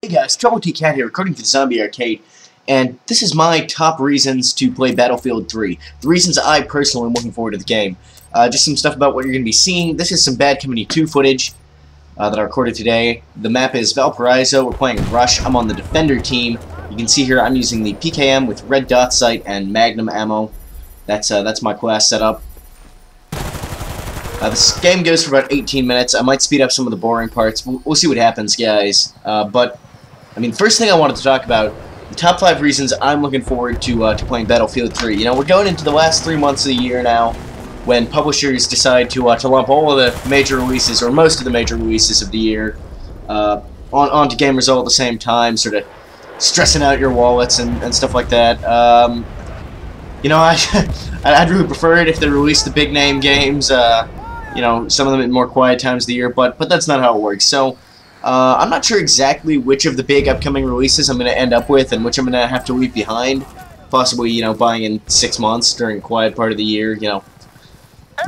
Hey guys, Troubletcat here, recording for the Zombie Arcade, and this is my top reasons to play Battlefield 3. The reasons I personally am looking forward to the game. Just some stuff about what you're going to be seeing. This is some Bad Company 2 footage that I recorded today. The map is Valparaiso. We're playing Rush. I'm on the Defender team. You can see here I'm using the PKM with red dot sight and Magnum ammo. That's my class setup. This game goes for about 18 minutes. I might speed up some of the boring parts. We'll see what happens, guys. But I mean, first thing I wanted to talk about, the top 5 reasons I'm looking forward to playing Battlefield 3. You know, we're going into the last 3 months of the year now, when publishers decide to lump all of the major releases, or most of the major releases of the year, onto gamers all at the same time, sort of stressing out your wallets and stuff like that. You know, I'd really prefer it if they released the big name games, you know, some of them at more quiet times of the year, but that's not how it works. So, I'm not sure exactly which of the big upcoming releases I'm going to end up with and which I'm going to have to leave behind. Possibly, you know, buying in 6 months during a quiet part of the year, you know.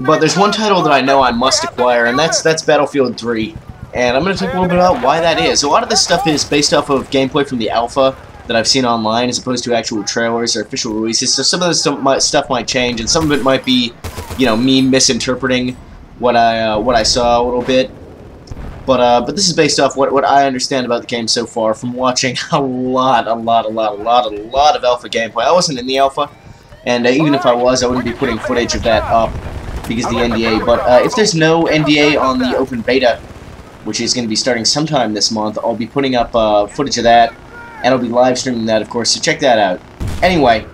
But there's one title that I know I must acquire, and that's Battlefield 3. And I'm going to talk a little bit about why that is. A lot of this stuff is based off of gameplay from the alpha that I've seen online, as opposed to actual trailers or official releases. So some of this stuff might change, and some of it might be, you know, me misinterpreting what I saw a little bit. But this is based off what I understand about the game so far from watching a lot of alpha gameplay. I wasn't in the alpha, and even if I was, I wouldn't be putting footage of that up because of the NDA. But if there's no NDA on the open beta, which is going to be starting sometime this month, I'll be putting up footage of that, and I'll be live streaming that, of course, so check that out. Anyway,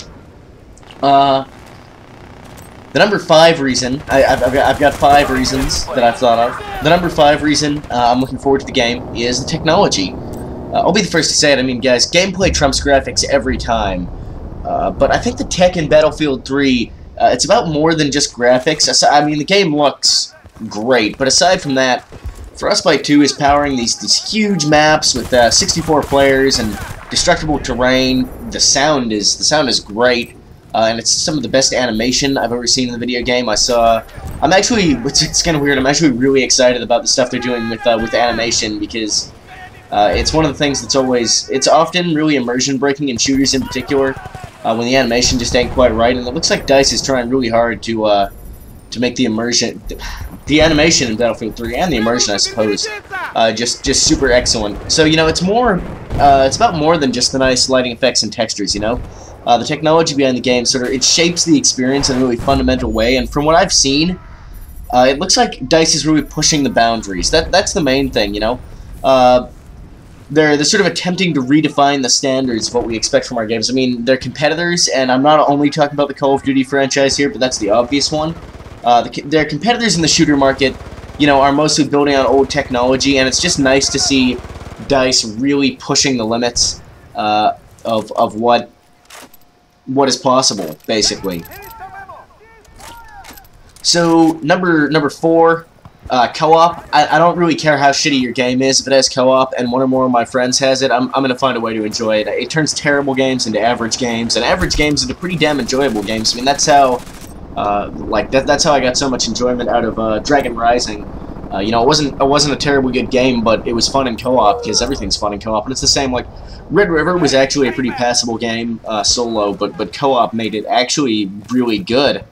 the number 5 reason, I've got 5 reasons that I've thought of. The number 5 reason I'm looking forward to the game is the technology. I'll be the first to say it. I mean, guys, gameplay trumps graphics every time. But I think the tech in Battlefield 3, it's about more than just graphics. I mean, the game looks great, but aside from that, Frostbite 2 is powering these huge maps with 64 players and destructible terrain. The sound is great. And it's some of the best animation I've ever seen in the video game. I'm actually, it's kind of weird, I'm actually really excited about the stuff they're doing with animation, because it's one of the things that's it's often really immersion breaking in shooters in particular, when the animation just ain't quite right, and it looks like DICE is trying really hard to make the animation in Battlefield 3, and the immersion, I suppose, just super excellent. So, you know, it's about more than just the nice lighting effects and textures, you know? The technology behind the game it shapes the experience in a really fundamental way, and from what I've seen, it looks like DICE is really pushing the boundaries. That's the main thing, you know. They're sort of attempting to redefine the standards of what we expect from our games. I mean, they're competitors, and I'm not only talking about the Call of Duty franchise here, but that's the obvious one. Their competitors in the shooter market, you know, are mostly building on old technology, and it's just nice to see DICE really pushing the limits of what is possible, basically. So, number 4, co-op. I don't really care how shitty your game is. If it has co-op and one or more of my friends has it, I'm going to find a way to enjoy it. It turns terrible games into average games, and average games into pretty damn enjoyable games. I mean, that's how, that's how I got so much enjoyment out of Dragon Rising. You know, it wasn't a terribly good game, but it was fun in co-op, because everything's fun in co-op, and it's the same, like, Red River was actually a pretty passable game, solo, but co-op made it actually really good.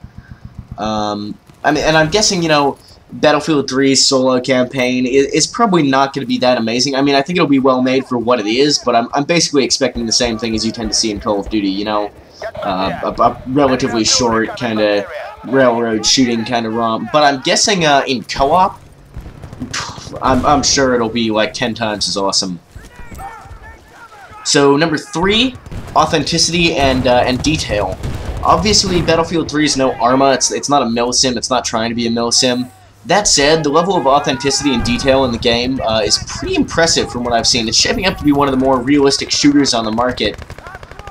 I mean, and I'm guessing, you know, Battlefield 3's solo campaign is probably not going to be that amazing. I mean, I think it'll be well made for what it is, but I'm basically expecting the same thing as you tend to see in Call of Duty, you know, a relatively short, kind of railroad shooting kind of romp. But I'm guessing in co-op, I'm sure it'll be like 10 times as awesome. So, number 3, authenticity and detail. Obviously, Battlefield 3 is no ARMA. It's not a milsim. It's not trying to be a milsim. That said, the level of authenticity and detail in the game is pretty impressive from what I've seen. It's shaping up to be one of the more realistic shooters on the market,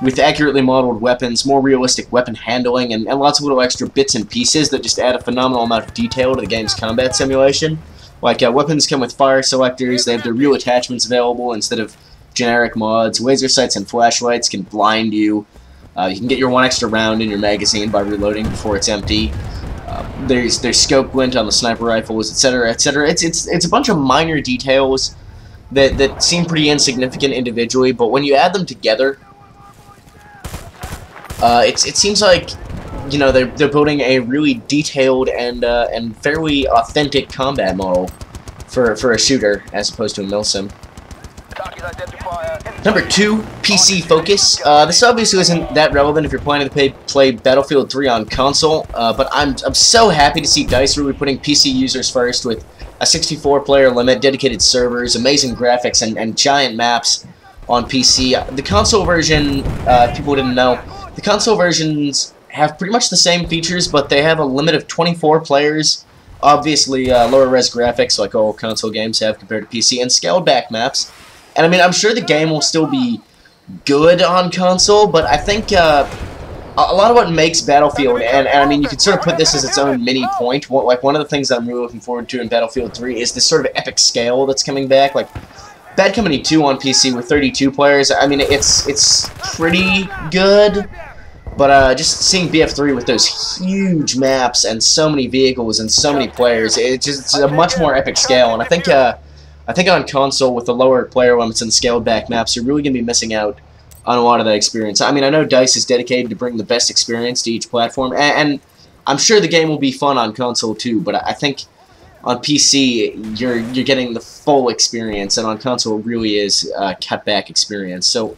with accurately modeled weapons, more realistic weapon handling, and lots of little extra bits and pieces that just add a phenomenal amount of detail to the game's combat simulation. Like, weapons come with fire selectors. They have their real attachments available instead of generic mods. Laser sights and flashlights can blind you. You can get your 1 extra round in your magazine by reloading before it's empty. There's scope glint on the sniper rifles, etc., etc. It's a bunch of minor details that seem pretty insignificant individually, but when you add them together, it seems like, you know, they're building a really detailed and fairly authentic combat model for a shooter as opposed to a milsim. Number 2, PC focus. This obviously isn't that relevant if you're planning to play Battlefield 3 on console, but I'm so happy to see DICE really putting PC users first with a 64-player limit, dedicated servers, amazing graphics, and giant maps on PC. The console version, people didn't know, the console versions have pretty much the same features, but they have a limit of 24 players. Obviously, lower res graphics like all console games have compared to PC, and scaled back maps. And I mean, I'm sure the game will still be good on console, but I think a lot of what makes Battlefield, and I mean, you could sort of put this as its own mini point. Like, one of the things I'm really looking forward to in Battlefield 3 is this sort of epic scale that's coming back. Like, Bad Company 2 on PC with 32 players, I mean, it's pretty good. But just seeing BF3 with those huge maps and so many vehicles and so many players, it's a much more epic scale. And I think on console with the lower player limits and scaled back maps, you're really going to be missing out on a lot of that experience. I mean, I know DICE is dedicated to bring the best experience to each platform, and I'm sure the game will be fun on console too. But I think on PC you're getting the full experience, and on console it really is a cut back experience. So.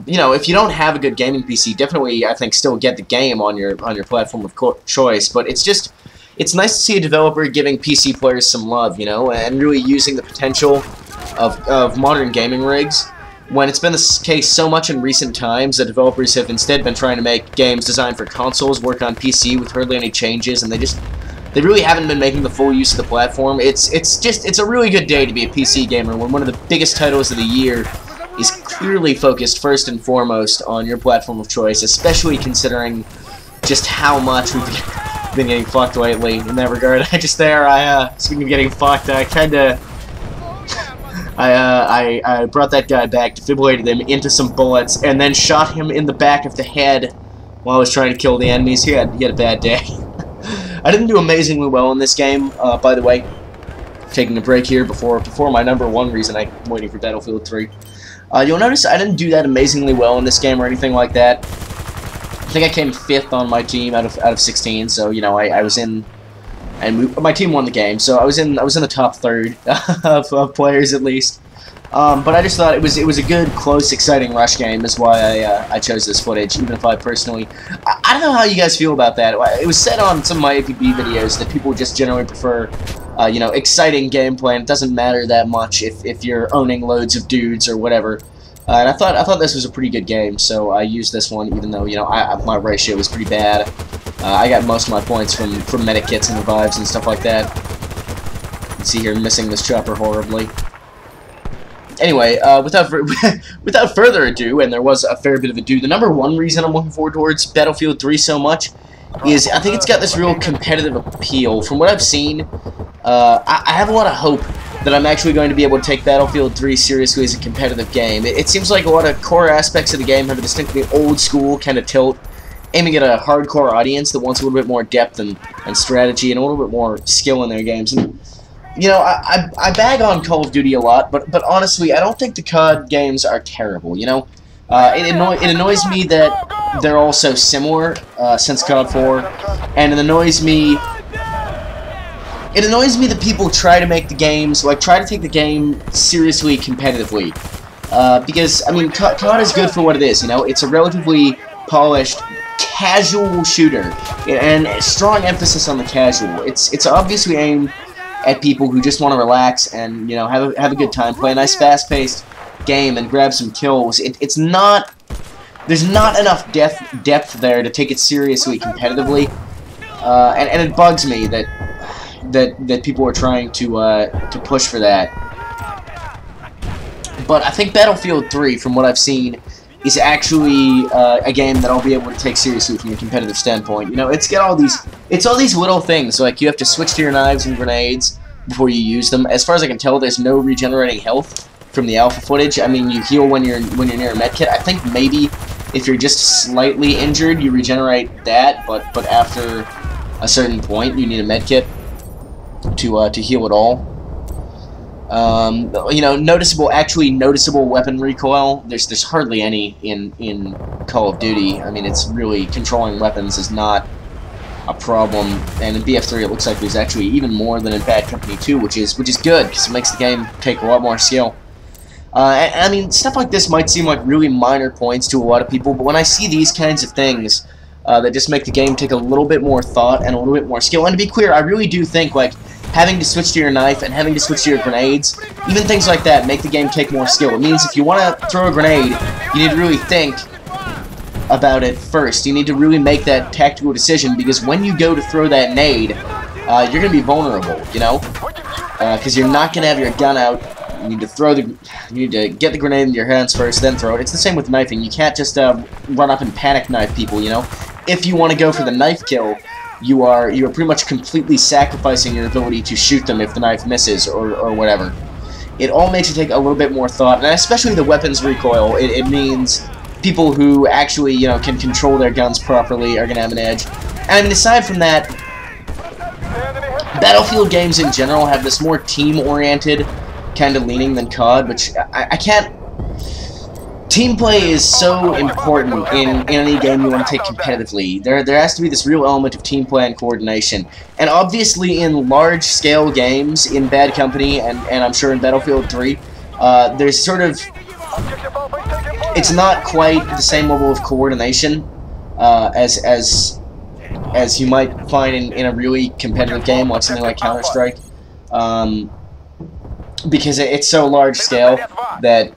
You know, if you don't have a good gaming PC, definitely, I think, still get the game on your platform of choice. But it's nice to see a developer giving PC players some love, you know, and really using the potential of modern gaming rigs. When it's been the case so much in recent times that developers have instead been trying to make games designed for consoles work on PC with hardly any changes, and they really haven't been making the full use of the platform. It's a really good day to be a PC gamer when one of the biggest titles of the year is clearly focused first and foremost on your platform of choice, especially considering just how much we've been getting fucked lately in that regard. Speaking of getting fucked, I brought that guy back, defibrillated him into some bullets, and then shot him in the back of the head while I was trying to kill the enemies. He had a bad day. I didn't do amazingly well in this game, by the way. Taking a break here before my number 1 reason I'm waiting for Battlefield 3. You'll notice I didn't do that amazingly well in this game or anything like that. I think I came 5th on my team out of 16, so you know I was in, and my team won the game, so I was in the top third of players at least. But I just thought it was a good, close, exciting rush game. Is why I chose this footage, even if I personally I don't know how you guys feel about that. It was said on some of my APB videos that people just generally prefer. You know, exciting gameplay, and it doesn't matter that much if you're owning loads of dudes or whatever. And I thought this was a pretty good game, so I used this one, even though, you know, my ratio was pretty bad. I got most of my points from medikits and revives and stuff like that. You can see here, missing this chopper horribly. Anyway, without further ado, and there was a fair bit of ado, the number 1 reason I'm looking forward towards Battlefield 3 so much is I think it's got this real competitive appeal. From what I've seen, I have a lot of hope that I'm actually going to be able to take Battlefield 3 seriously as a competitive game. It seems like a lot of core aspects of the game have a distinctly old-school kind of tilt, aiming at a hardcore audience that wants a little bit more depth and strategy and a little bit more skill in their games. And, you know, I bag on Call of Duty a lot, but honestly, I don't think the COD games are terrible, you know? It annoys me that they're all so similar since COD 4, and it annoys me that people try to make the games, like, try to take the game seriously competitively. Because, I mean, COD is good for what it is, you know? It's a relatively polished, casual shooter, and a strong emphasis on the casual. It's obviously aimed at people who just want to relax and, you know, have a good time, play a nice fast-paced game and grab some kills. It's not, there's not enough depth there to take it seriously competitively, and it bugs me that people are trying to push for that. But I think Battlefield 3, from what I've seen, is actually a game that I'll be able to take seriously from a competitive standpoint. You know, it's all these little things, like you have to switch to your knives and grenades before you use them. As far as I can tell, there's no regenerating health from the alpha footage. I mean, you heal when you're near a medkit. I think maybe if you're just slightly injured, you regenerate that, but after a certain point, you need a medkit to heal it all. You know, actually noticeable weapon recoil. There's hardly any in Call of Duty. I mean, it's really controlling weapons is not a problem, and in BF3 it looks like there's actually even more than in Bad Company 2, which is good because it makes the game take a lot more skill. I mean, stuff like this might seem like really minor points to a lot of people, but when I see these kinds of things that just make the game take a little bit more thought and a little bit more skill, and to be clear, I really do think like having to switch to your knife and having to switch to your grenades, even things like that make the game take more skill. It means if you want to throw a grenade, you need to really think about it first. You need to really make that tactical decision, because when you go to throw that nade, you're going to be vulnerable, you know? Because you're not going to have your gun out. You need to you need to get the grenade in your hands first, then throw it. It's the same with knifing. You can't just run up and panic knife people, you know? If you want to go for the knife kill, you are pretty much completely sacrificing your ability to shoot them if the knife misses or whatever. It all makes you take a little bit more thought, and especially the weapons recoil. It means people who actually, you know, can control their guns properly are going to have an edge. And I mean, aside from that, Battlefield games in general have this more team-oriented kind of leaning than COD, which I can't... Team play is so important in any game you want to take competitively. There has to be this real element of team play and coordination. And obviously in large-scale games, in Bad Company, and I'm sure in Battlefield 3, there's sort of... It's not quite the same level of coordination as you might find in a really competitive game like something like Counter-Strike. Because it's so large-scale that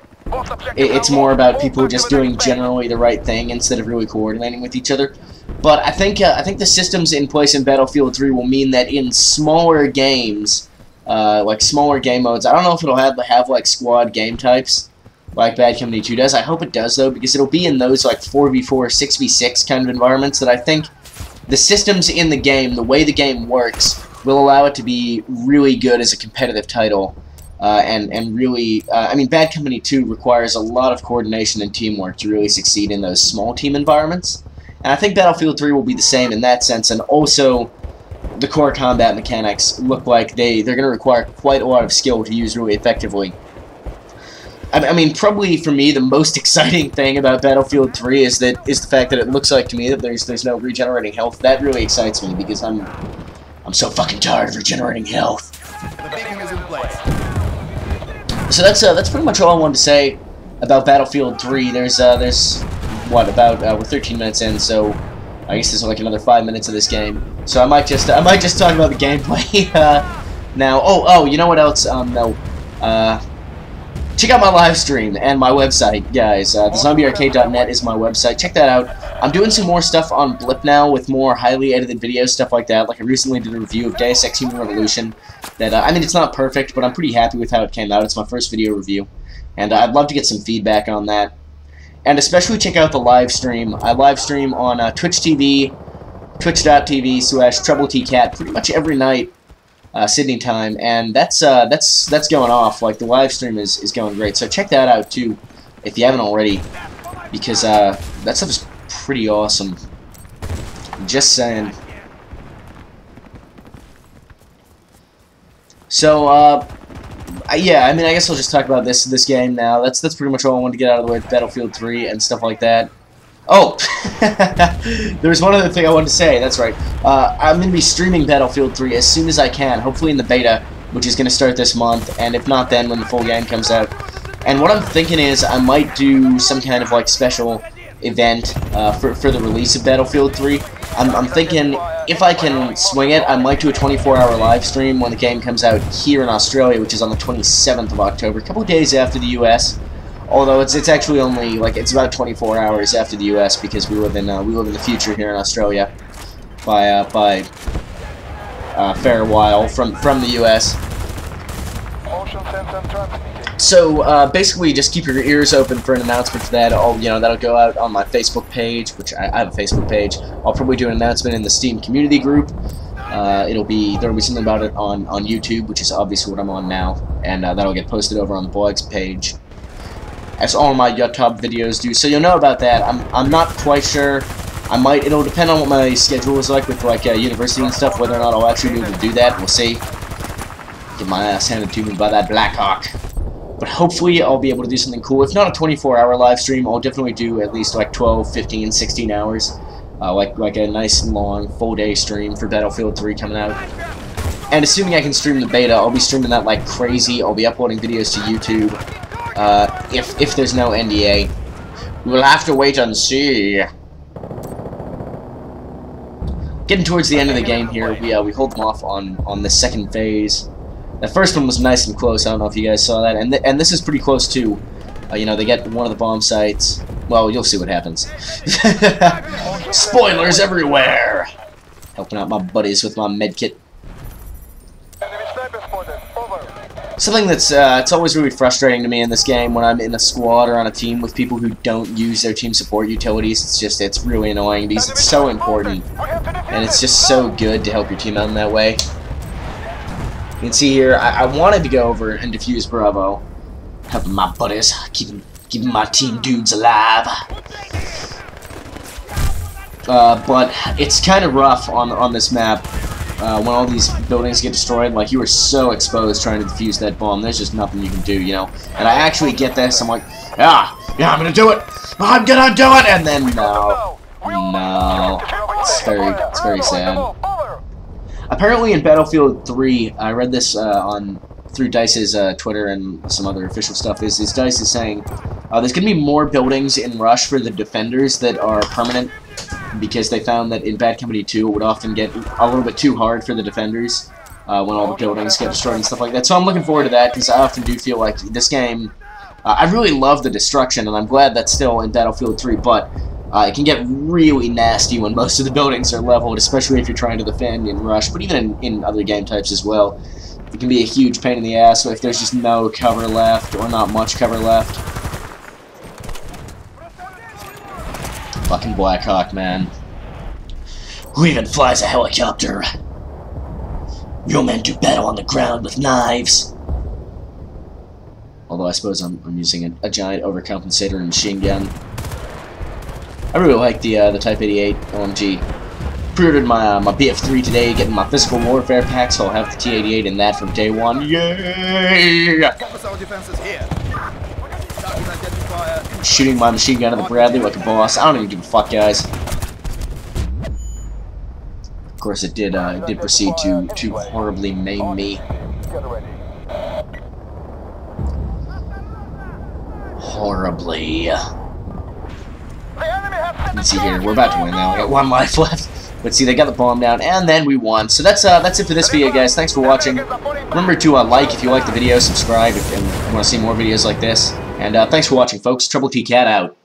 it's more about people just doing generally the right thing instead of really coordinating with each other. But I think the systems in place in Battlefield 3 will mean that in smaller games, like smaller game modes, I don't know if it'll have like squad game types like Bad Company 2 does. I hope it does though, because it'll be in those like 4v4, 6v6 kind of environments that I think the systems in the game, the way the game works, will allow it to be really good as a competitive title. And really, I mean, Bad Company 2 requires a lot of coordination and teamwork to really succeed in those small team environments. And I think Battlefield 3 will be the same in that sense, and also the core combat mechanics look like they're going to require quite a lot of skill to use really effectively. I mean, probably for me, the most exciting thing about Battlefield 3 is the fact that it looks like to me that there's no regenerating health. That really excites me, because I'm so fucking tired of regenerating health. So that's pretty much all I wanted to say about Battlefield 3. There's what, about we're 13 minutes in, so I guess there's like another 5 minutes of this game. So I might just talk about the gameplay now. Oh, you know what else? Check out my live stream and my website, guys. TheZombieArcade.net is my website. Check that out. I'm doing some more stuff on Blip now with more highly edited videos, stuff like that. Like I recently did a review of Deus Ex Human Revolution. That I mean, it's not perfect, but I'm pretty happy with how it came out. It's my first video review, and I'd love to get some feedback on that. And especially check out the live stream. I live stream on Twitch TV, twitch.tv/Troubletcat, pretty much every night. Sydney time, and that's going off. Like, the live stream is going great, so check that out too if you haven't already, because that stuff is pretty awesome. Just saying. So yeah, I mean, I guess I'll just talk about this game now. That's pretty much all I wanted to get out of the way with Battlefield 3 and stuff like that. Oh, there was one other thing I wanted to say, that's right. I'm going to be streaming Battlefield 3 as soon as I can, hopefully in the beta, which is going to start this month, and if not then, when the full game comes out. And what I'm thinking is I might do some kind of like special event for the release of Battlefield 3. I'm thinking if I can swing it, I might do a 24-hour live stream when the game comes out here in Australia, which is on the 27th of October, a couple of days after the US. Although it's actually only like it's about 24 hours after the U.S. because we live in the future here in Australia by a fair while from the U.S. So basically, just keep your ears open for an announcement for that. That'll go out on my Facebook page, which I have a Facebook page. I'll probably do an announcement in the Steam community group. There'll be something about it on YouTube, which is obviously what I'm on now, and that'll get posted over on the blogs page, as all my YouTube videos do, so you'll know about that. I'm not quite sure. It'll depend on what my schedule is like with like university and stuff, whether or not I'll actually be able to do that. We'll see. get my ass handed to me by that Blackhawk. But hopefully I'll be able to do something cool. If not a 24-hour live stream, I'll definitely do at least like 12, 15, 16 hours. Like a nice long full day stream for Battlefield 3 coming out. And assuming I can stream the beta, I'll be streaming that like crazy. I'll be uploading videos to YouTube. If there's no NDA. We'll have to wait and see. Getting towards the end of the game here, we hold them off on the second phase. The first one was nice and close. I don't know if you guys saw that, and this is pretty close too. You know, they get one of the bomb sites. Well, you'll see what happens. Spoilers everywhere. Helping out my buddies with my medkit. Something that's it's always really frustrating to me in this game when I'm in a squad or on a team with people who don't use their team support utilities. It's really annoying because it's so important, and it's just so good to help your team out in that way. You can see here, I wanted to go over and defuse Bravo, helping my buddies, keeping my team dudes alive. But it's kind of rough on this map when all these buildings get destroyed. Like, you are so exposed trying to defuse that bomb. There's just nothing you can do, you know. And I actually get this. I'm like, yeah, I'm gonna do it. I'm gonna do it. And then no, it's very sad. Apparently in Battlefield 3, I read this through DICE's Twitter and some other official stuff, is DICE is saying there's going to be more buildings in Rush for the defenders that are permanent, because they found that in Bad Company 2 it would often get a little bit too hard for the defenders when all the buildings get destroyed and stuff like that. So I'm looking forward to that, because I often do feel like this game, I really love the destruction, and I'm glad that's still in Battlefield 3, but it can get really nasty when most of the buildings are leveled, especially if you're trying to defend in Rush, but even in other game types as well. It can be a huge pain in the ass if there's just no cover left, or not much cover left. Fucking Blackhawk, man. Who even flies a helicopter? Real men do battle on the ground with knives. Although I suppose I'm using a giant overcompensator and machine gun. I really like the Type 88 OMG. Pre-ordered my BF3 today, getting my physical warfare pack, so I'll have the T88 in that from day one. Yay! Shooting my machine gun at the Bradley like a boss. I don't even give a fuck, guys. Of course, it did proceed to horribly maim me. Horribly. Let's see here, we're about to win now. We got one life left. But see, they got the bomb down, and then we won. So that's it for this video, guys. Thanks for watching. Remember to like if you like the video, subscribe if you want to see more videos like this. And thanks for watching, folks. Troubletcat out.